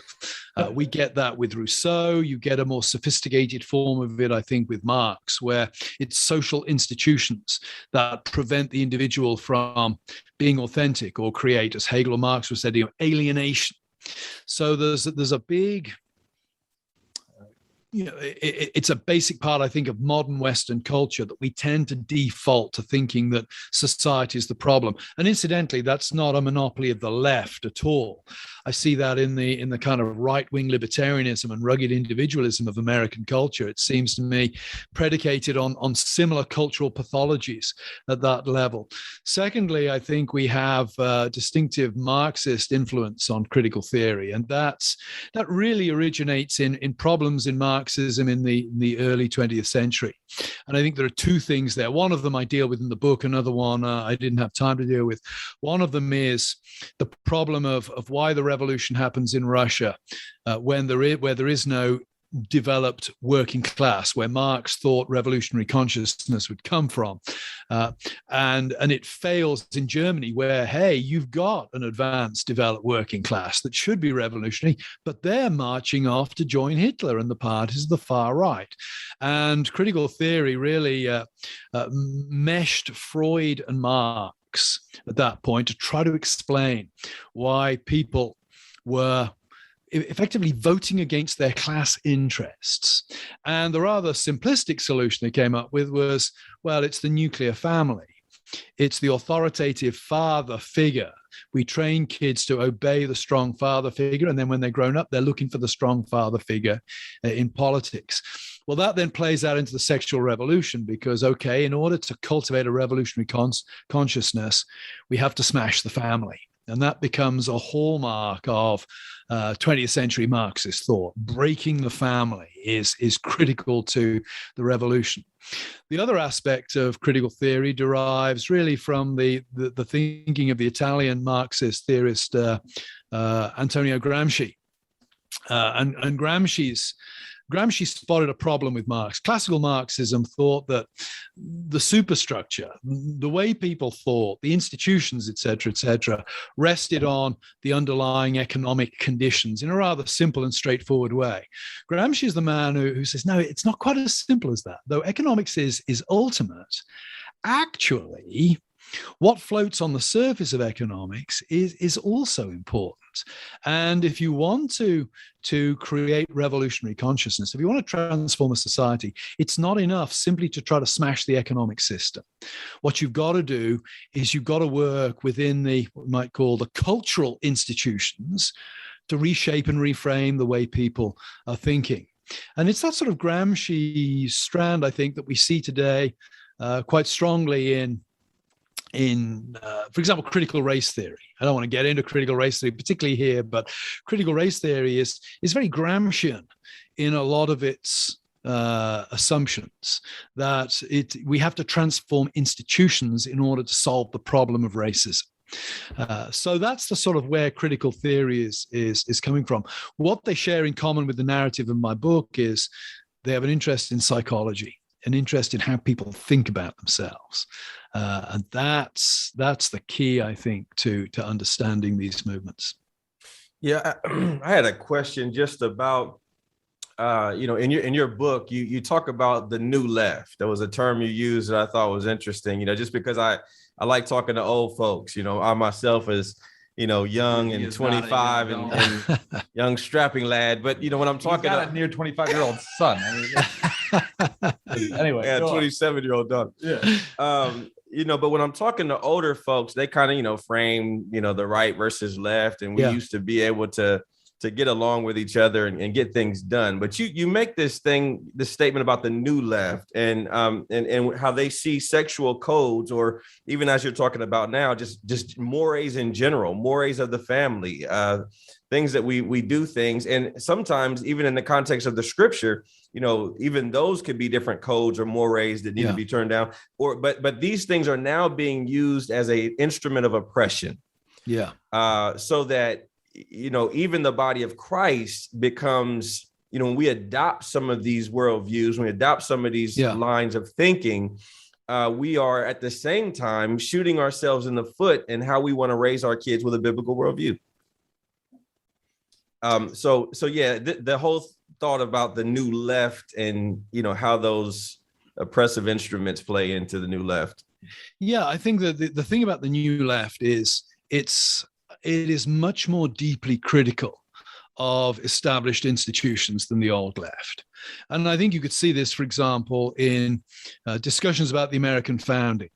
We get that with Rousseau. You get a more sophisticated form of it, I think, with Marx, where it's social institutions that prevent the individual from being authentic or create, as Hegel or Marx were said, alienation. So there's a big it's a basic part, I think, of modern Western culture that we tend to default to thinking that society is the problem. And incidentally, that's not a monopoly of the left at all. I see that in the kind of right-wing libertarianism and rugged individualism of American culture. It seems to me predicated on similar cultural pathologies at that level. Secondly, I think we have distinctive Marxist influence on critical theory, and that really originates in problems in Marxism in the early 20th century. And I think there are two things there. One of them I deal with in the book. Another one I didn't have time to deal with. One of them is the problem of why the revolution happens in Russia where there is no developed working class, where Marx thought revolutionary consciousness would come from, and it fails in Germany, where, hey, you've got an advanced developed working class that should be revolutionary, but they're marching off to join Hitler and the parties of the far right. And critical theory really meshed Freud and Marx at that point to try to explain why people were effectively voting against their class interests. And the rather simplistic solution they came up with was, well, it's the nuclear family. It's the authoritative father figure. We train kids to obey the strong father figure, and then when they're grown up, they're looking for the strong father figure in politics. Well, that then plays out into the sexual revolution because, okay, in order to cultivate a revolutionary consciousness, we have to smash the family. And that becomes a hallmark of 20th century Marxist thought. Breaking the family is critical to the revolution. The other aspect of critical theory derives really from the thinking of the Italian Marxist theorist Antonio Gramsci. And Gramsci spotted a problem with Marx. Classical Marxism thought that the superstructure, the way people thought, the institutions, et cetera, rested on the underlying economic conditions in a rather simple and straightforward way. Gramsci is the man who says, no, it's not quite as simple as that. Though economics is ultimate, actually, what floats on the surface of economics is also important. And if you want to create revolutionary consciousness, if you want to transform a society, it's not enough simply to try to smash the economic system. What you've got to do is you've got to work within what we might call the cultural institutions to reshape and reframe the way people are thinking. And it's that sort of Gramsci strand, I think, that we see today quite strongly in, for example, critical race theory. I don't want to get into critical race theory, particularly here, but critical race theory is very Gramscian in a lot of its assumptions that we have to transform institutions in order to solve the problem of racism. So that's the sort of where critical theory is coming from. What they share in common with the narrative in my book is they have an interest in psychology, an interest in how people think about themselves. And that's the key, I think, to understanding these movements. Yeah, I had a question just about, in your book, you talk about the new left. There was a term you used that I thought was interesting, just because I like talking to old folks. I myself is, young and 25 and young strapping lad. But, when I'm talking to a near 25-year-old son. Anyway. Yeah, 27-year-old daughter. Yeah. But when I'm talking to older folks, they kind of frame, the right versus left. And we used to be able to get along with each other and get things done. But you make this statement about the new left and how they see sexual codes, or even as you're talking about now, just mores in general, mores of the family, things that we do things. And sometimes even in the context of the scripture, even those could be different codes or mores that need to be turned down, but these things are now being used as a instrument of oppression. Yeah. So that, even the body of Christ becomes, when we adopt some of these worldviews, when we adopt some of these lines of thinking, we are at the same time shooting ourselves in the foot in how we want to raise our kids with a biblical worldview. The whole thought about the new left and, how those oppressive instruments play into the new left. Yeah, I think that the thing about the new left is it is much more deeply critical of established institutions than the old left. And I think you could see this, for example, in discussions about the American founding.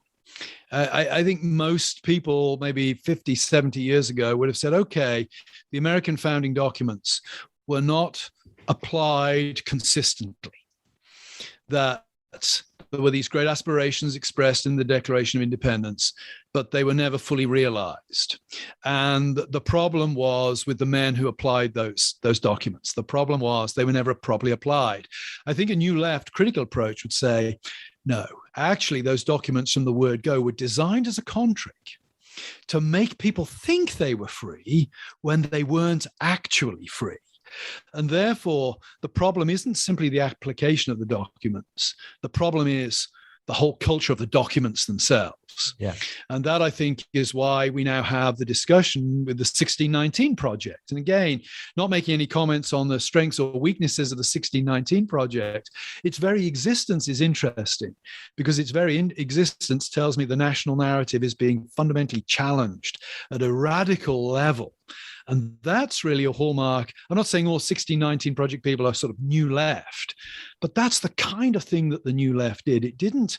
I think most people, maybe 50, 70 years ago, would have said, okay, the American founding documents were not applied consistently. That there were these great aspirations expressed in the Declaration of Independence, but they were never fully realized. And the problem was with the men who applied those documents. The problem was they were never properly applied. I think a new left critical approach would say, no, actually, those documents from the word go were designed as a contract to make people think they were free when they weren't actually free. And therefore, the problem isn't simply the application of the documents. The problem is the whole culture of the documents themselves. Yeah. And that, I think, is why we now have the discussion with the 1619 project. And again, not making any comments on the strengths or weaknesses of the 1619 project, its very existence is interesting because its very existence tells me the national narrative is being fundamentally challenged at a radical level. And that's really a hallmark. I'm not saying all 1619 project people are sort of new left, but that's the kind of thing that the new left did. It didn't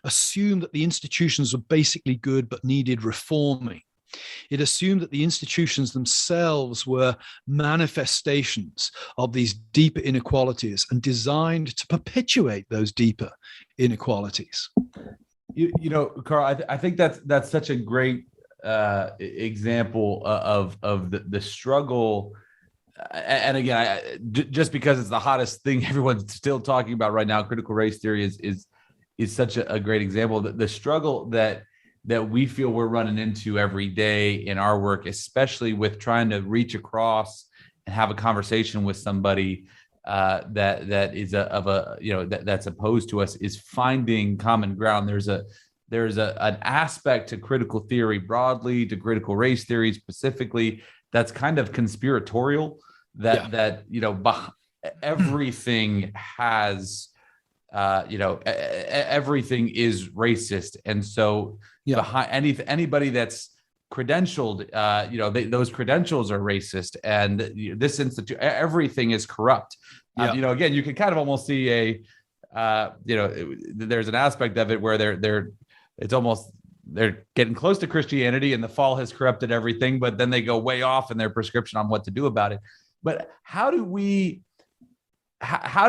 assume that the institutions were basically good but needed reforming. It assumed that the institutions themselves were manifestations of these deeper inequalities and designed to perpetuate those deeper inequalities. Carl, I think that's such a great example of the struggle. And again, just because it's the hottest thing everyone's still talking about right now, critical race theory is such a great example. The struggle that we feel we're running into every day in our work, especially with trying to reach across and have a conversation with somebody that is that's opposed to us, is finding common ground. There's an aspect to critical theory broadly, to critical race theory specifically, that's kind of conspiratorial, that everything has, everything is racist. And so behind anybody that's credentialed, those credentials are racist, and this institute, everything is corrupt. Again, you can kind of almost see there's an aspect of it where they're getting close to Christianity and the fall has corrupted everything, but then they go way off in their prescription on what to do about it. But how do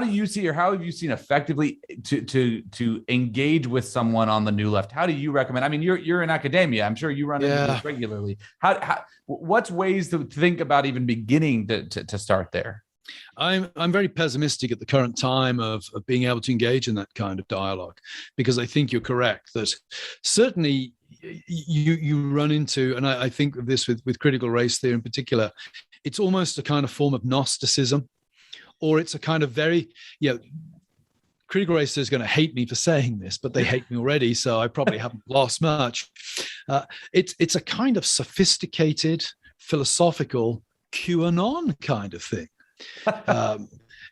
you see, or how have you seen effectively to engage with someone on the new left? How do you recommend? I mean, you're in academia. I'm sure you run into this regularly. What's ways to think about even beginning to start there? I'm very pessimistic at the current time of being able to engage in that kind of dialogue, because I think you're correct that certainly you run into, and I think of this with critical race theory in particular, it's almost a kind of form of Gnosticism, or it's a kind of very, critical race theory is going to hate me for saying this, but they hate me already, so I probably haven't lost much. It's a kind of sophisticated, philosophical QAnon kind of thing.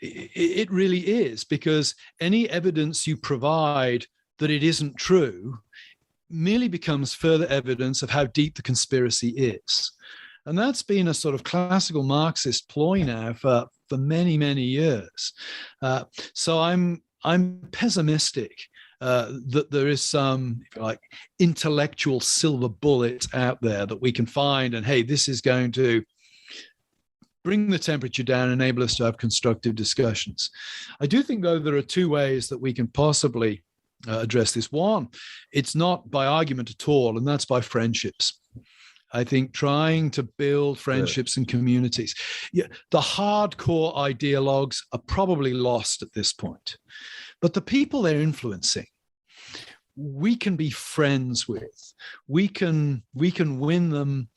It really is, because any evidence you provide that it isn't true merely becomes further evidence of how deep the conspiracy is. And that's been a sort of classical Marxist ploy now for many, many years. So I'm pessimistic that there is some, if you like, intellectual silver bullet out there that we can find, and hey, this is going to bring the temperature down, enable us to have constructive discussions. I do think, though, there are two ways that we can possibly address this. One, it's not by argument at all, and that's by friendships. I think trying to build friendships and communities. Yeah, the hardcore ideologues are probably lost at this point, but the people they're influencing, we can be friends with. We can win them.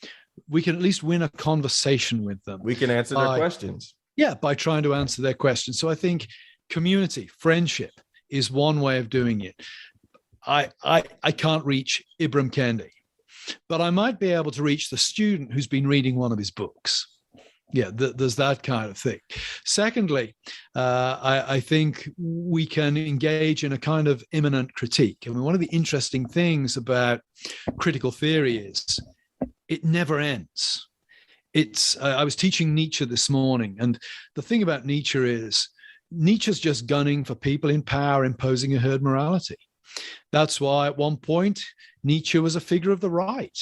We can at least win a conversation with them. We can answer their questions. Yeah, by trying to answer their questions. So I think community, friendship is one way of doing it. I can't reach Ibram Kendi, but I might be able to reach the student who's been reading one of his books. Yeah, there's that kind of thing. Secondly, I think we can engage in a kind of immanent critique. I mean, one of the interesting things about critical theory is it never ends. I was teaching Nietzsche this morning, and the thing about Nietzsche is Nietzsche's just gunning for people in power imposing a herd morality. That's why at one point Nietzsche was a figure of the right.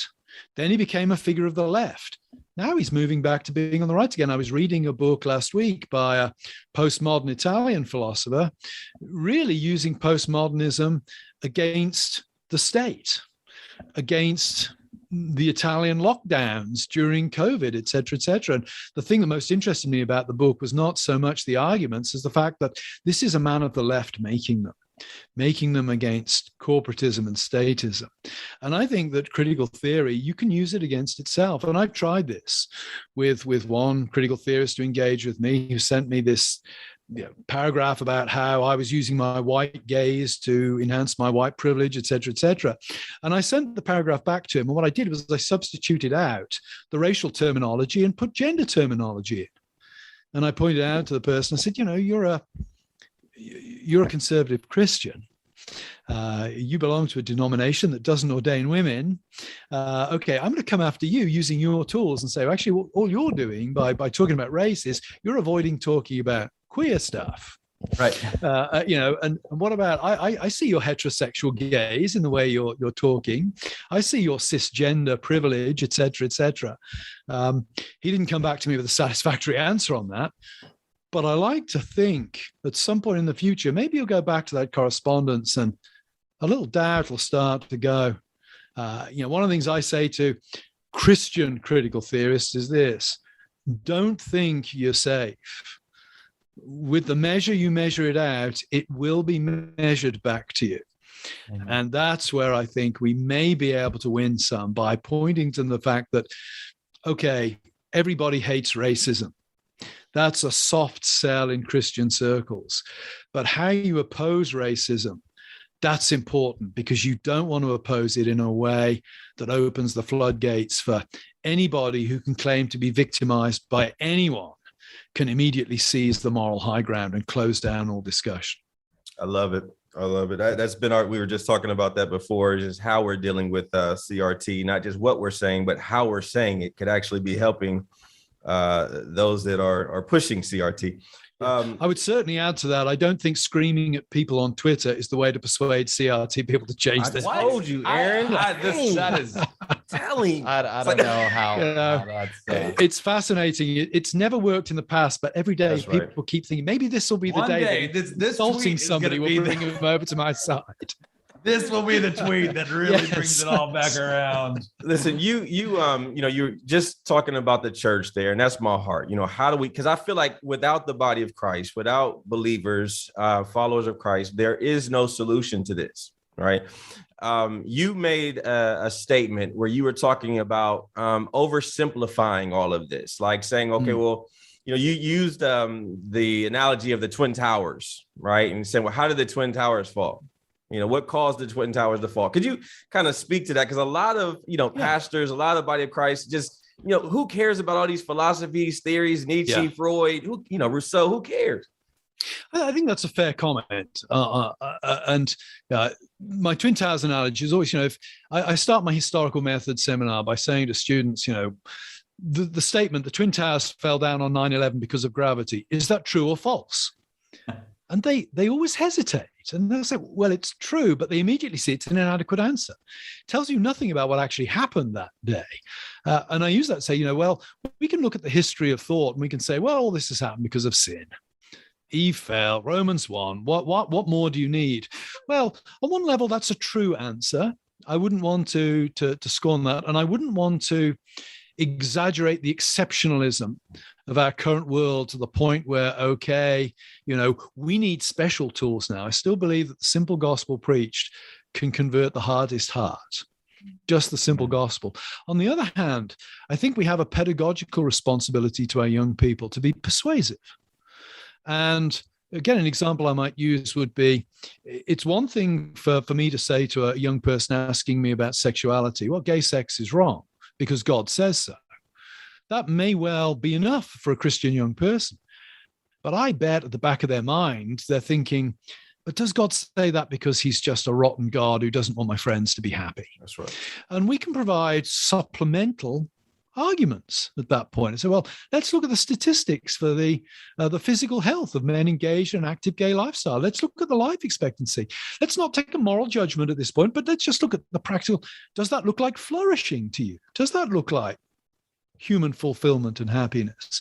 Then he became a figure of the left. Now he's moving back to being on the right again. I was reading a book last week by a postmodern Italian philosopher, really using postmodernism against the state, against the Italian lockdowns during COVID, et cetera, et cetera. And the thing that most interested me about the book was not so much the arguments as the fact that this is a man of the left making them against corporatism and statism. And I think that critical theory, you can use it against itself. And I've tried this with one critical theorist to engage with me who sent me this paragraph about how I was using my white gaze to enhance my white privilege, et cetera, et cetera. And I sent the paragraph back to him. And what I did was I substituted out the racial terminology and put gender terminology in. And I pointed out to the person, I said, you're a conservative Christian. You belong to a denomination that doesn't ordain women. Okay, I'm going to come after you using your tools and say, actually, all you're doing by talking about race is you're avoiding talking about queer stuff. Right. And what about, I see your heterosexual gaze in the way you're talking. I see your cisgender privilege, et cetera, et cetera. He didn't come back to me with a satisfactory answer on that. But I like to think at some point in the future, maybe you'll go back to that correspondence and a little doubt will start to go. One of the things I say to Christian critical theorists is this: don't think you're safe. With the measure you measure it out, it will be measured back to you. Amen. And that's where I think we may be able to win some by pointing to the fact that, okay, everybody hates racism. That's a soft sell in Christian circles. But how you oppose racism, that's important, because you don't want to oppose it in a way that opens the floodgates for anybody who can claim to be victimized by anyone can immediately seize the moral high ground and close down all discussion. I love it. That's been we were just talking about that before, just how we're dealing with CRT, not just what we're saying, but how we're saying it could actually be helping those that are pushing CRT. I would certainly add to that. I don't think screaming at people on Twitter is the way to persuade CRT people to change this. I told you, Aaron. That is telling. I don't know how. That's, it's fascinating. It's never worked in the past, but every day people keep thinking maybe this will be the day this insulting somebody will bring him over to my side. This will be the tweet that really brings it all back around. Listen, you're just talking about the church there, and that's my heart. How do we? Because I feel like without the body of Christ, without believers, followers of Christ, there is no solution to this, right? You made a statement where you were talking about oversimplifying all of this, like saying, okay, well, you used the analogy of the Twin Towers, right? And saying, well, how did the Twin Towers fall? What caused the Twin Towers to fall? Could you kind of speak to that? Because a lot of, pastors, a lot of the body of Christ, just, who cares about all these philosophies, theories, Nietzsche, Freud, Rousseau, who cares? I think that's a fair comment. And my Twin Towers analogy is always, if I start my historical method seminar by saying to students, the statement, the Twin Towers fell down on 9/11 because of gravity, is that true or false? And they always hesitate. And they'll say, well, it's true, but they immediately see it's an inadequate answer. It tells you nothing about what actually happened that day. And I use that to say, well, we can look at the history of thought and we can say, well, all this has happened because of sin. Eve fell, Romans won. What more do you need? Well, on one level, that's a true answer. I wouldn't want to scorn that, and I wouldn't want to exaggerate the exceptionalism of our current world to the point where, okay, we need special tools now. I still believe that the simple gospel preached can convert the hardest heart. Just the simple gospel. On the other hand, I think we have a pedagogical responsibility to our young people to be persuasive. And again, an example I might use would be, it's one thing for me to say to a young person asking me about sexuality, well, gay sex is wrong because God says so. That may well be enough for a Christian young person. But I bet at the back of their mind, they're thinking, but does God say that because he's just a rotten God who doesn't want my friends to be happy? That's right. And we can provide supplemental arguments at that point and say, well, let's look at the statistics for the physical health of men engaged in an active gay lifestyle. Let's look at the life expectancy. Let's not take a moral judgment at this point, but let's just look at the practical. Does that look like flourishing to you? Does that look like human fulfillment and happiness?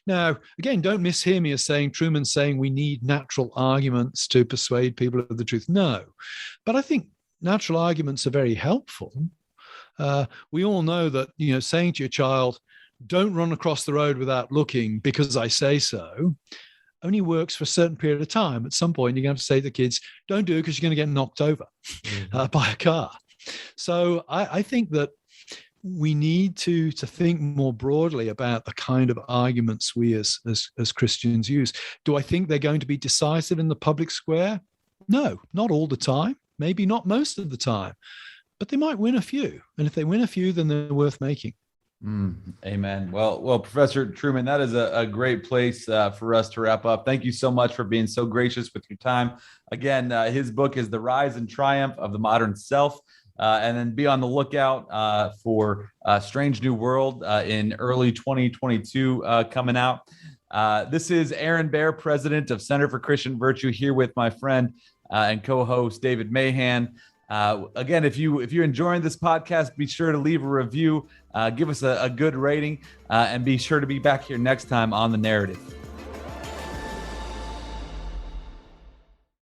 Now, again, don't mishear me as saying Trueman's saying we need natural arguments to persuade people of the truth. No, but I think natural arguments are very helpful. We all know that, saying to your child, don't run across the road without looking because I say so, only works for a certain period of time. At some point, you're going to have to say to the kids, don't do it because you're going to get knocked over by a car. So I think that we need to think more broadly about the kind of arguments we as Christians use. Do I think they're going to be decisive in the public square? No, not all the time, maybe not most of the time. But they might win a few. And if they win a few, then they're worth making. Amen. Well, Professor Trueman, that is a great place for us to wrap up. Thank you so much for being so gracious with your time. Again, his book is The Rise and Triumph of the Modern Self. And then be on the lookout for Strange New World in early 2022 coming out. This is Aaron Baer, president of Center for Christian Virtue, here with my friend and co-host David Mahan. Again, if you're enjoying this podcast, be sure to leave a review, give us a good rating, and be sure to be back here next time on The Narrative.